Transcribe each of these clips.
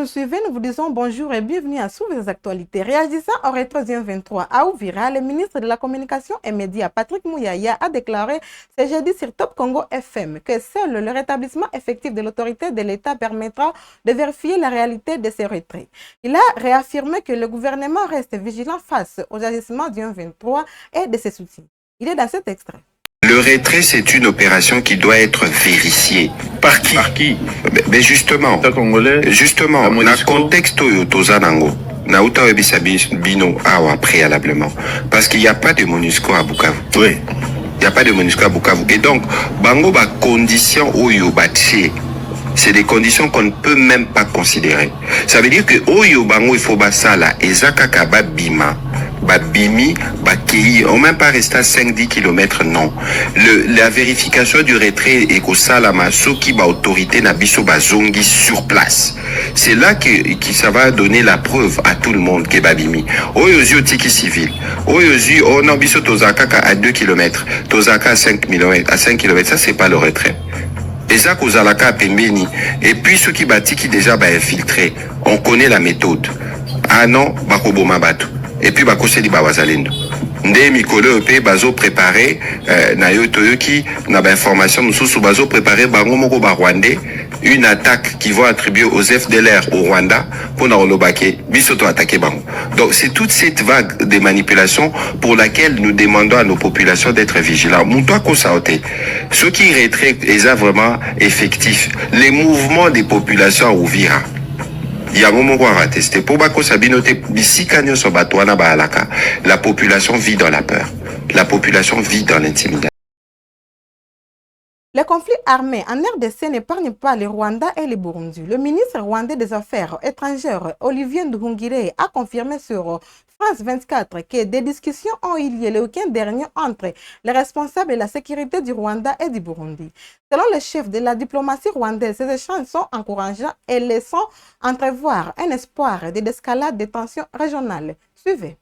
nous suivez, nous vous disons bonjour et bienvenue à Sous les actualités. Réagissant au rétro 23 à Uvira, le ministre de la Communication et Médias, Patrick Mouyaya, a déclaré ce jeudi sur Top Congo FM que seul le rétablissement effectif de l'autorité de l'État permettra de vérifier la réalité de ces retraits. Il a réaffirmé que le gouvernement reste vigilant face aux agissements du 23 et de ses soutiens. Il est dans cet extrait. Le retrait, c'est une opération qui doit être vérifiée. Par qui? Par qui? Mais justement, justement, dans le contexte où Tozanango, Naouta Bino Awa préalablement, parce qu'il n'y a pas de MONUSCO à Bukavu. Oui. Il n'y a pas de MONUSCO à Bukavu. Et donc, Bango ba condition Oyo Baché, c'est des conditions qu'on ne peut même pas considérer. Ça veut dire que Oyo Bango il faut basala Ezaka Kaba Bima. Bimi, Bakei, on même pas resté à 5-10 km, non. La vérification du retrait et qu'au salama, ceux qui ba autorité na biso bazongi sur place. C'est là que ça va donner la preuve à tout le monde que Babimi. Oyozi tiki civil. Oyozi, on a biso Tozaka à 2 km. Tozaka à 5 km, ça c'est pas le retrait. Et ça, Kozalaka à Pembeni. Et puis ceux qui bâti qui déjà ba infiltré. On connaît la méthode. Ah non, Bakoboma Batu. Et puis bakoseli bawazalendo nde mikolo pe bazo préparer na yo toyoki na ba information mususu bazo préparer bango moko ba rwandais une attaque qui vont attribuer aux FDLR au Rwanda pour na olobake biso to attaquer bango. Donc c'est toute cette vague de manipulations pour laquelle nous demandons à nos populations d'être vigilants. Muto ko saoté ceux qui retraitent est vraiment effectif les mouvements des populations à Uvira. La population vit dans la peur. La population vit dans l'intimidation. Le conflit armé en RDC n'épargne pas les Rwandais et les Burundis. Le ministre rwandais des Affaires étrangères, Olivier Nduhungirehe, a confirmé sur France 24 que des discussions ont eu lieu le week-end dernier entre les responsables de la sécurité du Rwanda et du Burundi. Selon le chef de la diplomatie rwandaise, ces échanges sont encourageants et laissent entrevoir un espoir d'escalade des tensions régionales. Suivez.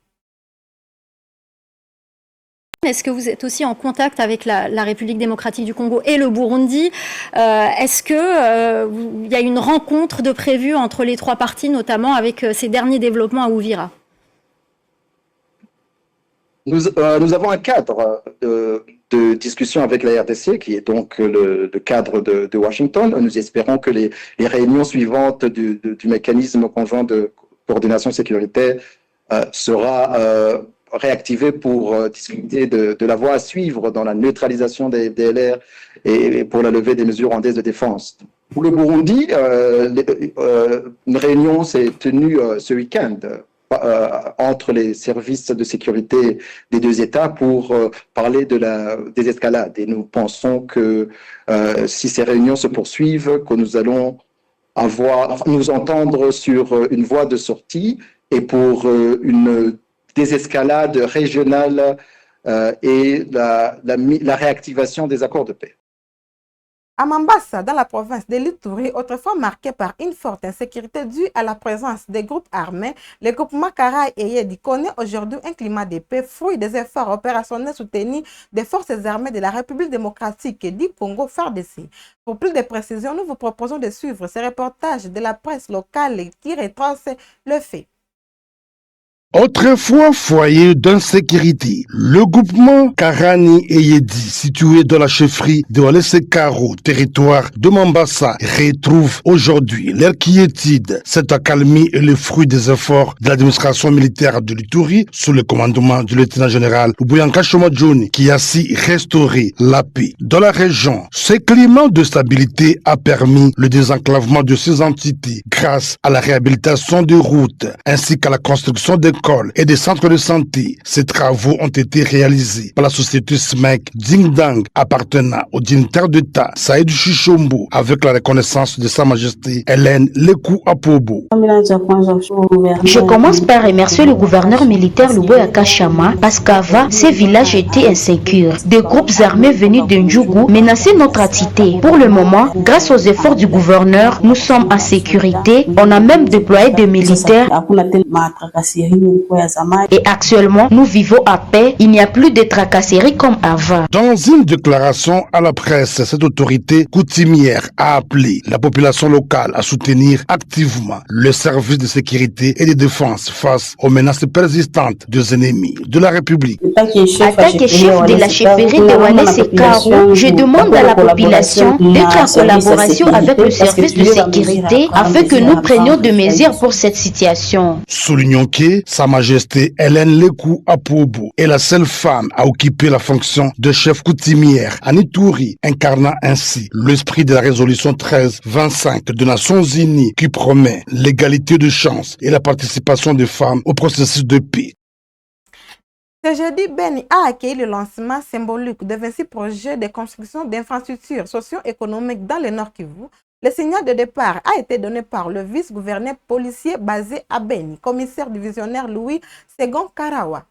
Est-ce que vous êtes aussi en contact avec la République démocratique du Congo et le Burundi? Est-ce qu'il y a une rencontre de prévue entre les trois parties, notamment avec ces derniers développements à Uvira? Nous avons un cadre de discussion avec la RDC, qui est donc le cadre de Washington. Nous espérons que les réunions suivantes du mécanisme conjoint de coordination sécuritaire sera réactivée pour discuter de la voie à suivre dans la neutralisation des DLR et pour la levée des mesures rwandaises de défense. Pour le Burundi, une réunion s'est tenue ce week-end entre les services de sécurité des deux États pour parler de la désescalade. Et nous pensons que si ces réunions se poursuivent, que nous allons nous entendre sur une voie de sortie et pour une désescalade régionale et la réactivation des accords de paix. À Mambasa, dans la province de l'Ituri, autrefois marquée par une forte insécurité due à la présence des groupes armés, le groupement Karaï et Yedi connaît aujourd'hui un climat de paix, fruit des efforts opérationnels soutenus des forces armées de la République démocratique du Congo, FARDC. Pour plus de précisions, nous vous proposons de suivre ce reportage de la presse locale qui retrace le fait. Autrefois foyer d'insécurité, le groupement Karani et Yedi, situé dans la chefferie de Walese-Karo, territoire de Mambasa, retrouve aujourd'hui leur quiétude. Cette accalmie est le fruit des efforts de l'administration militaire de l'Ituri sous le commandement du lieutenant-général Ubuyanka Shomajoni, qui a si restauré la paix dans la région. Ce climat de stabilité a permis le désenclavement de ces entités grâce à la réhabilitation des routes ainsi qu'à la construction des et des centres de santé. Ces travaux ont été réalisés par la société SMEC Dingdang appartenant au dignitaire d'État Saïd Chichombo avec la reconnaissance de Sa Majesté Hélène Lekou Apobo. Je commence par remercier le gouverneur militaire Luboyaka Chama parce qu'avant, ces villages étaient insécures. Des groupes armés venus de Ndjougou menaçaient notre entité. Pour le moment, grâce aux efforts du gouverneur, nous sommes en sécurité. On a même déployé des militaires Et actuellement, nous vivons à paix. Il n'y a plus de tracasseries comme avant. Dans une déclaration à la presse, cette autorité coutumière a appelé la population locale à soutenir activement le service de sécurité et de défense face aux menaces persistantes des ennemis de la République. En tant que chef de la chefferie de Walese-Karou, je demande à la population d'être en collaboration avec le service de sécurité afin que nous prenions des mesures pour cette situation. Soulignons que Sa Majesté Hélène Lekou Apobo est la seule femme à occuper la fonction de chef coutumière à Ituri, incarnant ainsi l'esprit de la résolution 1325 des Nations Unies qui promet l'égalité de chance et la participation des femmes au processus de paix. Ce jeudi, Beni a accueilli le lancement symbolique de 26 projets de construction d'infrastructures socio-économiques dans le Nord Kivu. Le signal de départ a été donné par le vice-gouverneur policier basé à Beni, commissaire divisionnaire Louis Segon Karawa.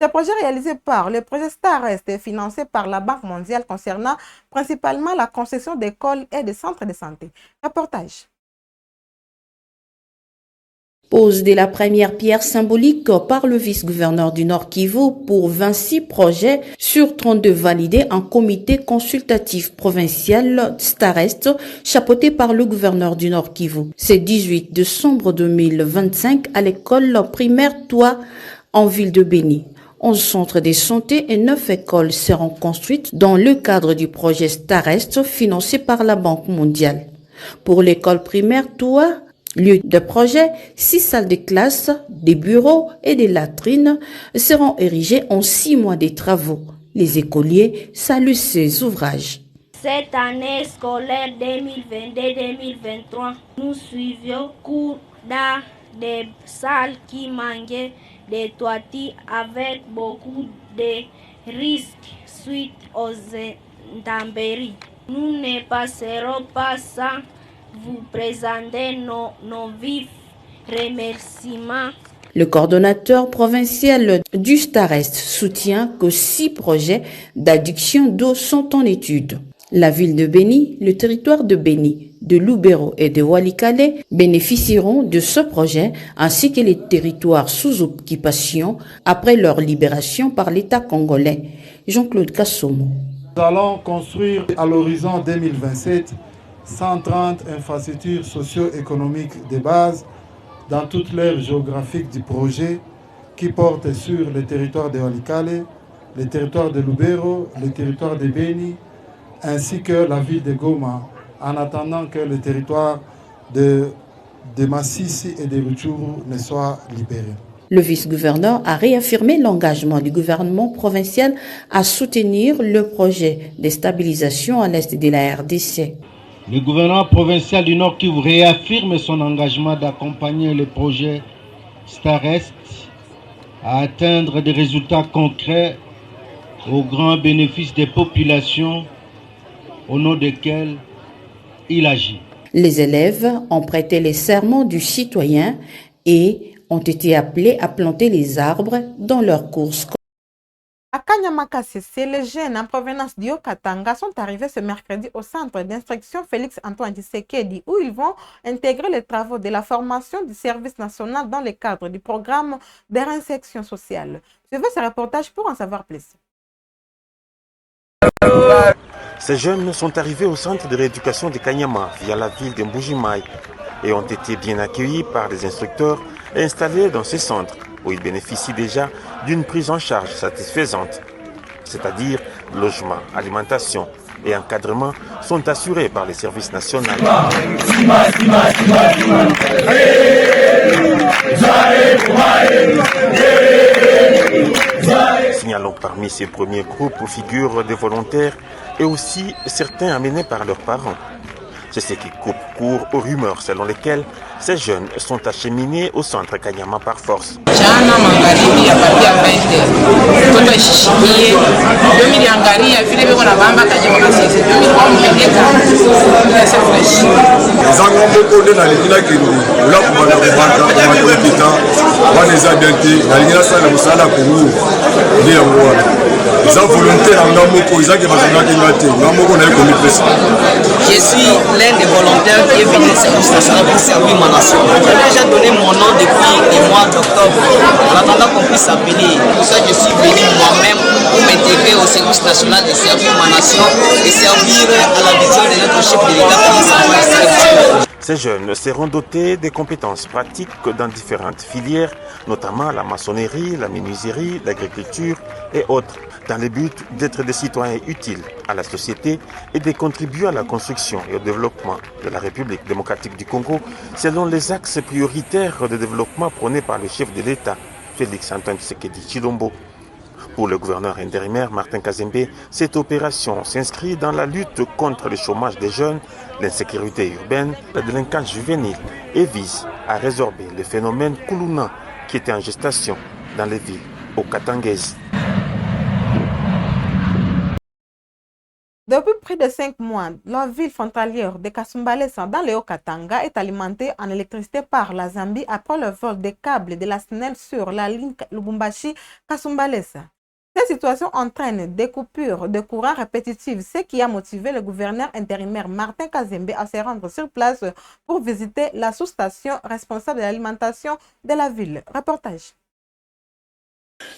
Ce projet réalisé par le projet Starest est financé par la Banque mondiale concernant principalement la concession d'écoles et de centres de santé. Reportage. Pose de la première pierre symbolique par le vice-gouverneur du Nord Kivu pour 26 projets sur 32 validés en comité consultatif provincial Starest, chapeauté par le gouverneur du Nord Kivu. C'est 18 décembre 2025 à l'école primaire Toit en ville de Beni. 11 centres de santé et 9 écoles seront construites dans le cadre du projet Starest financé par la Banque mondiale. Pour l'école primaire Toit, lieu de projet, 6 salles de classe, des bureaux et des latrines seront érigées en 6 mois de travaux. Les écoliers saluent ces ouvrages. Cette année scolaire 2022-2023, nous suivions cours dans des salles qui manquaient de toitures avec beaucoup de risques suite aux intempéries. Nous ne passerons pas sans vous présenter nos vifs remerciements. Le coordonnateur provincial du Starest soutient que 6 projets d'adduction d'eau sont en étude. La ville de Beni, le territoire de Beni, de Lubero et de Walikale bénéficieront de ce projet ainsi que les territoires sous occupation après leur libération par l'État congolais. Jean-Claude Kassomo. Nous allons construire à l'horizon 2027 130 infrastructures socio-économiques de base dans toute l'ère géographique du projet qui portent sur le territoire de Walikale, le territoire de Lubero, le territoire de Beni, ainsi que la ville de Goma, en attendant que le territoire de Massissi et de Rutshuru ne soit libéré. Le vice-gouverneur a réaffirmé l'engagement du gouvernement provincial à soutenir le projet de stabilisation à l'est de la RDC. Le gouvernement provincial du Nord Kivu réaffirme son engagement d'accompagner le projet Starest à atteindre des résultats concrets au grand bénéfice des populations au nom desquelles il agit. Les élèves ont prêté les serments du citoyen et ont été appelés à planter les arbres dans leurs cours scolaires. À Kanyamakasese, les jeunes en provenance d'Yokatanga sont arrivés ce mercredi au centre d'instruction Félix-Antoine Tshisekedi où ils vont intégrer les travaux de la formation du service national dans le cadre du programme de réinsertion sociale. Suivez ce reportage pour en savoir plus. Ces jeunes sont arrivés au centre de rééducation de Kanyama via la ville de Mbujimai et ont été bien accueillis par les instructeurs installés dans ces centres où ils bénéficient déjà d'une prise en charge satisfaisante. C'est-à-dire logement, alimentation et encadrement sont assurés par les services nationaux. Signalons parmi ces premiers groupes figurent des volontaires et aussi certains amenés par leurs parents. C'est ce qui coupe court aux rumeurs selon lesquelles ces jeunes sont acheminés au centre Kanyama par force. Je suis l'un des volontaires qui est venu au service national pour servir ma nation. J'avais déjà donné mon nom depuis le mois d'octobre, en attendant qu'on puisse s'appeler. Pour ça, je suis venu moi-même pour m'intégrer au service national et servir ma nation et servir à la vision de notre chef de l'État qui est. Ces jeunes seront dotés des compétences pratiques dans différentes filières, notamment la maçonnerie, la menuiserie, l'agriculture et autres, dans le but d'être des citoyens utiles à la société et de contribuer à la construction et au développement de la République démocratique du Congo, selon les axes prioritaires de développement prônés par le chef de l'État, Félix Antoine Tshisekedi Tshilombo. Pour le gouverneur intérimaire Martin Kazembe, cette opération s'inscrit dans la lutte contre le chômage des jeunes, l'insécurité urbaine, la délinquance juvénile et vise à résorber le phénomène Kuluna qui était en gestation dans les villes au Katangezi. Depuis près de 5 mois, la ville frontalière de Kasumbalesa dans le Haut-Katanga est alimentée en électricité par la Zambie après le vol des câbles de la SNEL sur la ligne Lubumbashi-Kasumbalesa. Cette situation entraîne des coupures de courant répétitives, ce qui a motivé le gouverneur intérimaire Martin Kazembe à se rendre sur place pour visiter la sous-station responsable de l'alimentation de la ville. Reportage.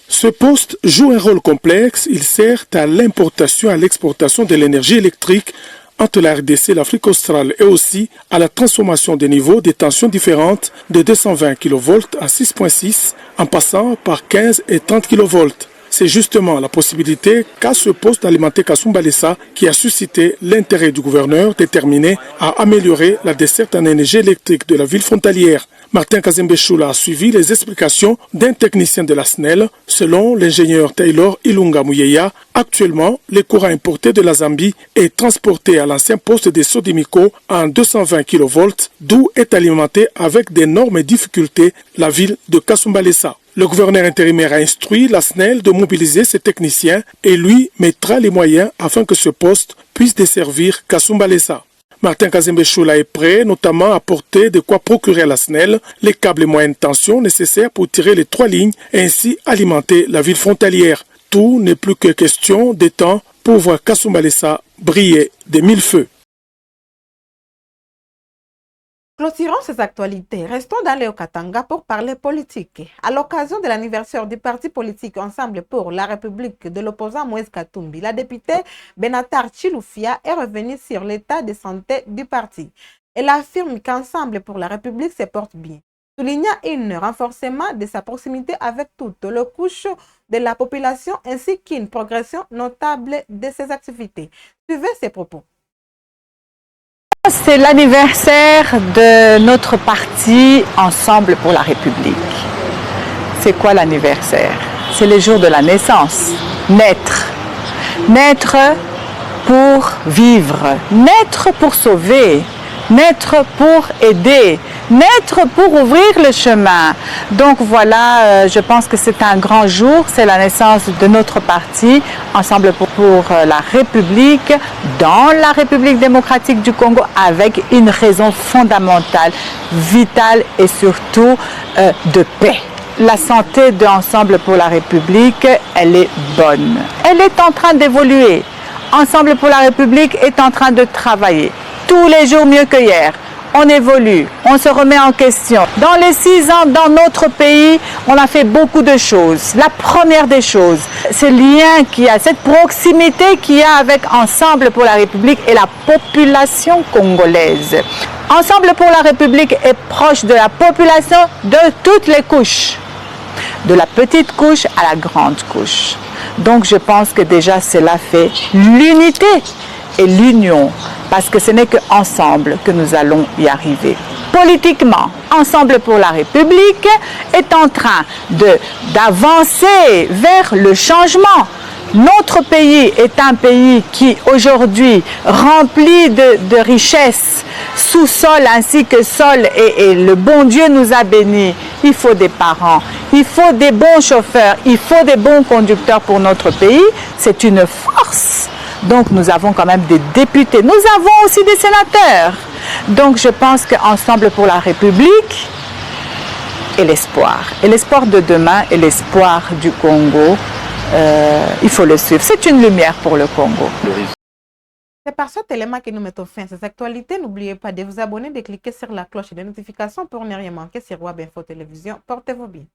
Ce poste joue un rôle complexe. Il sert à l'importation et à l'exportation de l'énergie électrique entre la RDC et l'Afrique australe et aussi à la transformation des niveaux des tensions différentes de 220 kV à 6.6 en passant par 15 et 30 kV. C'est justement la possibilité qu'a ce poste d'alimenter Kasumbalesa qui a suscité l'intérêt du gouverneur déterminé à améliorer la desserte en énergie électrique de la ville frontalière. Martin Kazembe Choula a suivi les explications d'un technicien de la SNEL. Selon l'ingénieur Taylor Ilunga Muyeya, actuellement, le courant importé de la Zambie est transporté à l'ancien poste de Sodimiko en 220 kV, d'où est alimenté avec d'énormes difficultés la ville de Kasumbalesa. Le gouverneur intérimaire a instruit la SNEL de mobiliser ses techniciens et lui mettra les moyens afin que ce poste puisse desservir Kasumbalesa. Martin Kazembe Choula est prêt notamment à porter de quoi procurer à la SNEL les câbles moyenne tension nécessaires pour tirer les 3 lignes et ainsi alimenter la ville frontalière. Tout n'est plus que question de temps pour voir Kasumbalesa briller de 1000 feux. Clôturons ces actualités. Restons dans le Haut-Katanga pour parler politique. À l'occasion de l'anniversaire du parti politique Ensemble pour la République de l'opposant Moïse Katumbi, la députée Benatar Chiloufia est revenue sur l'état de santé du parti. Elle affirme qu'Ensemble pour la République se porte bien, soulignant un renforcement de sa proximité avec toutes les couches de la population ainsi qu'une progression notable de ses activités. Suivez ses propos. C'est l'anniversaire de notre parti Ensemble pour la République. C'est quoi l'anniversaire? C'est le jour de la naissance. Naître. Naître pour vivre. Naître pour sauver. Naître pour aider. Naître pour ouvrir le chemin. Donc voilà, je pense que c'est un grand jour. C'est la naissance de notre parti, Ensemble pour la République, dans la République démocratique du Congo, avec une raison fondamentale, vitale et surtout de paix. La santé d'Ensemble pour la République, elle est bonne. Elle est en train d'évoluer. Ensemble pour la République est en train de travailler. Tous les jours mieux que hier. On évolue, on se remet en question. Dans les 6 ans dans notre pays, on a fait beaucoup de choses. La première des choses, ce lien qu'il y a, cette proximité qu'il y a avec Ensemble pour la République et la population congolaise. Ensemble pour la République est proche de la population de toutes les couches, de la petite couche à la grande couche. Donc je pense que déjà cela fait l'unité et l'union. Parce que ce n'est qu'ensemble que nous allons y arriver. Politiquement, Ensemble pour la République est en train d'avancer vers le changement. Notre pays est un pays qui aujourd'hui rempli de richesses, sous-sol ainsi que sol, et le bon Dieu nous a bénis. Il faut des parents, il faut des bons chauffeurs, il faut des bons conducteurs pour notre pays. C'est une force. Donc nous avons quand même des députés, nous avons aussi des sénateurs. Donc je pense qu'Ensemble pour la République est l'espoir. Et l'espoir de demain et l'espoir du Congo il faut le suivre. C'est une lumière pour le Congo. C'est par cet élément que nous mettons fin à ces actualités. N'oubliez pas de vous abonner, de cliquer sur la cloche de notification pour ne rien manquer sur Web Info Télévision. Portez-vous bien.